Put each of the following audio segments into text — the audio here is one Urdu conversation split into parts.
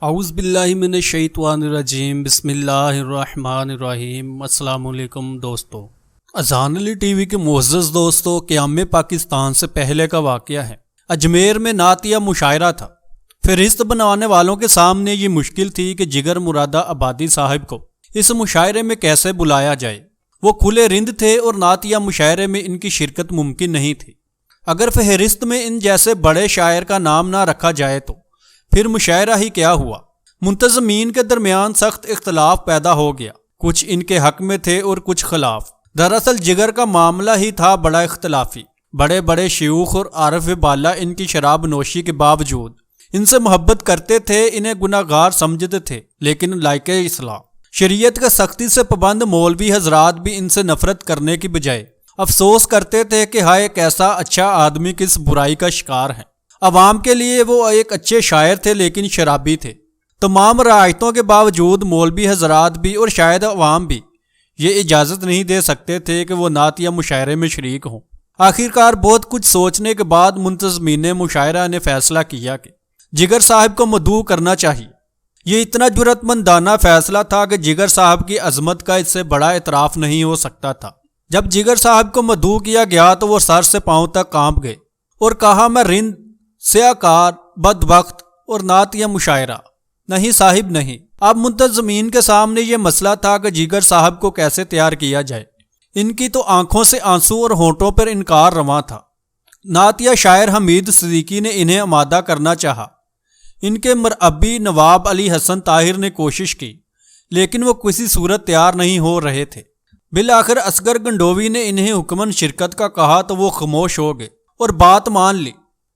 اعوذ باللہ من الشیطان الرجیم، بسم اللہ الرحمن الرحیم۔ السلام علیکم دوستو، اذان علی ٹی وی کے معزز دوستو، قیام پاکستان سے پہلے کا واقعہ ہے۔ اجمیر میں نعتیہ مشاعرہ تھا۔ فہرست بنانے والوں کے سامنے یہ مشکل تھی کہ جگر مرادہ آبادی صاحب کو اس مشاعرے میں کیسے بلایا جائے۔ وہ کھلے رند تھے اور نعتیہ مشاعرے میں ان کی شرکت ممکن نہیں تھی۔ اگر فہرست میں ان جیسے بڑے شاعر کا نام نہ رکھا جائے تو پھر مشاعرہ ہی کیا ہوا۔ منتظمین کے درمیان سخت اختلاف پیدا ہو گیا، کچھ ان کے حق میں تھے اور کچھ خلاف۔ دراصل جگر کا معاملہ ہی تھا بڑا اختلافی۔ بڑے بڑے شیوخ اور عارف بالا ان کی شراب نوشی کے باوجود ان سے محبت کرتے تھے، انہیں گناہ گار سمجھتے تھے، لیکن لائق اصلاح شریعت کا سختی سے پابند مولوی حضرات بھی ان سے نفرت کرنے کی بجائے افسوس کرتے تھے کہ ہائے کیسا اچھا آدمی کس برائی کا شکار ہے۔ عوام کے لیے وہ ایک اچھے شاعر تھے لیکن شرابی تھے۔ تمام رعایتوں کے باوجود مولوی حضرات بھی اور شاید عوام بھی یہ اجازت نہیں دے سکتے تھے کہ وہ نعتیہ مشاعرے میں شریک ہوں۔ آخرکار بہت کچھ سوچنے کے بعد منتظمین مشاعرہ نے فیصلہ کیا کہ جگر صاحب کو مدعو کرنا چاہیے۔ یہ اتنا جرأت مندانہ فیصلہ تھا کہ جگر صاحب کی عظمت کا اس سے بڑا اعتراف نہیں ہو سکتا تھا۔ جب جگر صاحب کو مدعو کیا گیا تو وہ سر سے پاؤں تک کانپ گئے اور کہا، میں رند، سیاہ کار، بدبخت اور نعتیہ مشاعرہ نہیں صاحب نہیں۔ اب منتظمین کے سامنے یہ مسئلہ تھا کہ جگر صاحب کو کیسے تیار کیا جائے۔ ان کی تو آنکھوں سے آنسو اور ہونٹوں پر انکار رواں تھا۔ نعتیہ شاعر حمید صدیقی نے انہیں آمادہ کرنا چاہا۔ ان کے مربی نواب علی حسن طاہر نے کوشش کی، لیکن وہ کسی صورت تیار نہیں ہو رہے تھے۔ بالآخر اصغر گنڈوی نے انہیں حکماً شرکت کا کہا تو وہ خاموش ہو گئے اور بات مان لی۔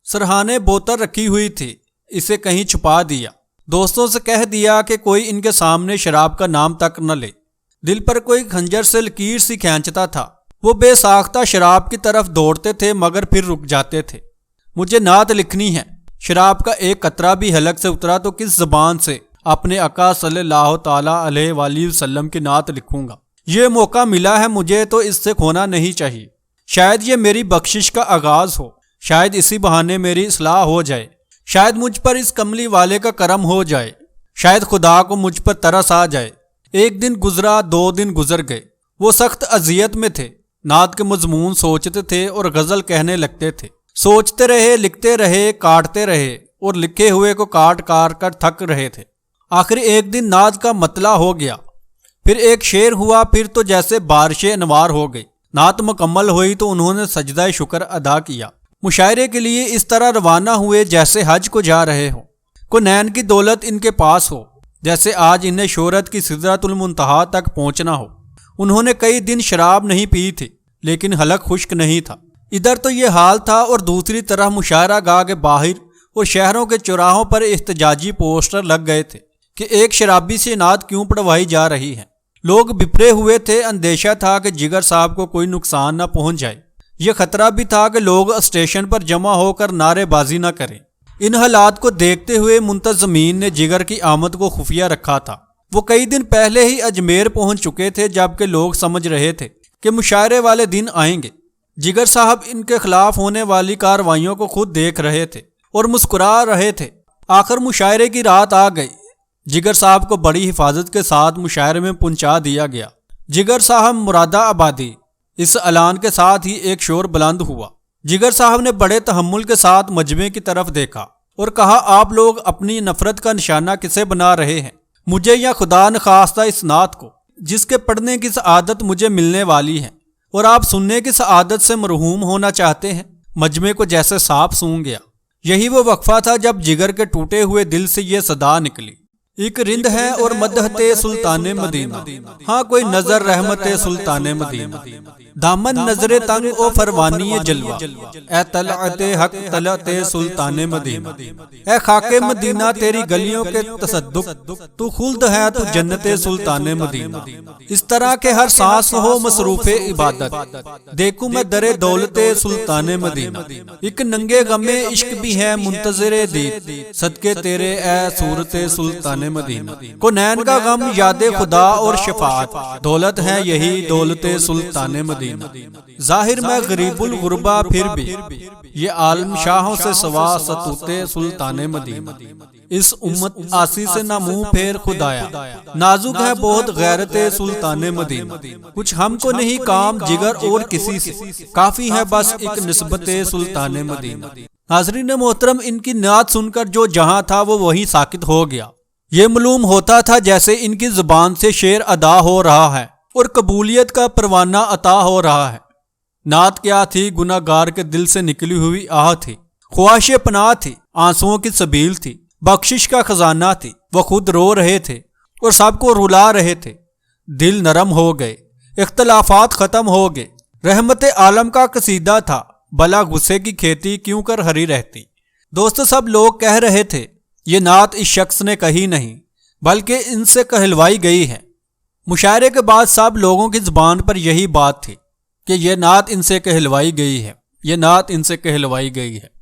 سرہانے بوتل رکھی ہوئی تھی، اسے کہیں چھپا دیا۔ دوستوں سے کہہ دیا کہ کوئی ان کے سامنے شراب کا نام تک نہ لے۔ دل پر کوئی خنجر سے لکیر سی کھینچتا تھا۔ وہ بے ساختہ شراب کی طرف دوڑتے تھے مگر پھر رک جاتے تھے۔ مجھے نعت لکھنی ہے۔ شراب کا ایک قطرہ بھی حلق سے اترا تو کس زبان سے اپنے آقا صلی اللہ تعالیٰ علیہ وآلہ وسلم کی نعت لکھوں گا۔ یہ موقع ملا ہے مجھے تو اس سے کھونا نہیں چاہیے۔ شاید یہ میری بخشش کا آغاز ہو، شاید اسی بہانے میری اصلاح ہو جائے، شاید مجھ پر اس کملی والے کا کرم ہو جائے، شاید خدا کو مجھ پر ترس آ جائے۔ ایک دن گزرا، 2 دن گزر گئے۔ وہ سخت اذیت میں تھے۔ نعت کے مضمون سوچتے تھے اور غزل کہنے لگتے تھے۔ سوچتے رہے، لکھتے رہے، کاٹتے رہے اور لکھے ہوئے کو کاٹ کر تھک رہے تھے۔ آخر ایک دن نعت کا مطلع ہو گیا، پھر ایک شعر ہوا، پھر تو جیسے بارش انوار ہو گئی۔ نعت مکمل ہوئی تو انہوں نے سجدہ شکر ادا کیا۔ مشاعرے کے لیے اس طرح روانہ ہوئے جیسے حج کو جا رہے ہوں۔ کونین کی دولت ان کے پاس ہو، جیسے آج انہیں شہرت کی سدرۃ المنتہا تک پہنچنا ہو۔ انہوں نے کئی دن شراب نہیں پی تھی لیکن حلق خشک نہیں تھا۔ ادھر تو یہ حال تھا اور دوسری طرف مشاعرہ گاہ کے باہر اور شہروں کے چوراہوں پر احتجاجی پوسٹر لگ گئے تھے کہ ایک شرابی سے نعت کیوں پڑھوائی جا رہی ہے۔ لوگ بپھرے ہوئے تھے، اندیشہ تھا کہ جگر صاحب کو کوئی نقصان نہ پہنچ جائے۔ یہ خطرہ بھی تھا کہ لوگ اسٹیشن پر جمع ہو کر نعرے بازی نہ کریں۔ ان حالات کو دیکھتے ہوئے منتظمین نے جگر کی آمد کو خفیہ رکھا تھا۔ وہ کئی دن پہلے ہی اجمیر پہنچ چکے تھے جبکہ لوگ سمجھ رہے تھے کہ مشاعرے والے دن آئیں گے۔ جگر صاحب ان کے خلاف ہونے والی کارروائیوں کو خود دیکھ رہے تھے اور مسکرا رہے تھے۔ آخر مشاعرے کی رات آ گئی۔ جگر صاحب کو بڑی حفاظت کے ساتھ مشاعرے میں پہنچا دیا گیا۔ جگر صاحب مرادہ آبادی، اس اعلان کے ساتھ ہی ایک شور بلند ہوا۔ جگر صاحب نے بڑے تحمل کے ساتھ مجمع کی طرف دیکھا اور کہا، آپ لوگ اپنی نفرت کا نشانہ کسے بنا رہے ہیں؟ مجھے یا خدا نخواستہ اس نعت کو جس کے پڑھنے کی سعادت مجھے ملنے والی ہے، اور آپ سننے کی سعادت سے محروم ہونا چاہتے ہیں؟ مجمع کو جیسے سانپ سونگ گیا۔ یہی وہ وقفہ تھا جب جگر کے ٹوٹے ہوئے دل سے یہ صدا نکلی، ایک رند ہے اور مدحت سلطان مدینہ، ہاں کوئی نظر رحمت سلطان مدینہ، دامن نظر تنگ او فروانی جلوہ، اے طلعت حق طلعت سلطان مدینہ، اے خاک مدینہ تیری گلیوں کے تصدق، تو خلد ہے تو جنت سلطان مدینہ۔ اس طرح کے ہر سانس ہو مصروف عبادت، دیکھوں میں در دولت سلطان مدینہ، ایک ننگے غم عشق بھی ہے منتظر دید، صدقے تیرے اے صورت سلطان مدینہ۔ کونین کا غم یاد خدا اور شفاعت، دولت ہے یہی دولت سلطان مدینہ۔ ظاہر میں غریب الغربا پھر بھی یہ عالم شاہوں سے سوا ستوتے سلطان مدینہ۔ اس امت آسی سے نہ منہ پھیر خدایا، نازک ہے بہت غیرت سلطان مدینہ، کچھ ہم کو نہیں کام جگر اور کسی سے، کافی ہے بس ایک نسبت سلطان مدینہ۔ ناظرین محترم، ان کی نعت سن کر جو جہاں تھا وہ وہیں ساکت ہو گیا۔ یہ معلوم ہوتا تھا جیسے ان کی زبان سے شعر ادا ہو رہا ہے اور قبولیت کا پروانہ عطا ہو رہا ہے۔ نعت کیا تھی؟ گناہ گار کے دل سے نکلی ہوئی آہ تھی، خواہش پناہ تھی، آنسوؤں کی سبیل تھی، بخشش کا خزانہ تھی۔ وہ خود رو رہے تھے اور سب کو رلا رہے تھے۔ دل نرم ہو گئے، اختلافات ختم ہو گئے۔ رحمت عالم کا قصیدہ تھا، بلا غصے کی کھیتی کیوں کر ہری رہتی۔ دوستو، سب لوگ کہہ رہے تھے یہ نعت اس شخص نے کہی نہیں بلکہ ان سے کہلوائی گئی ہے۔ مشاعرے کے بعد سب لوگوں کی زبان پر یہی بات تھی کہ یہ نعت ان سے کہلوائی گئی ہے، یہ نعت ان سے کہلوائی گئی ہے۔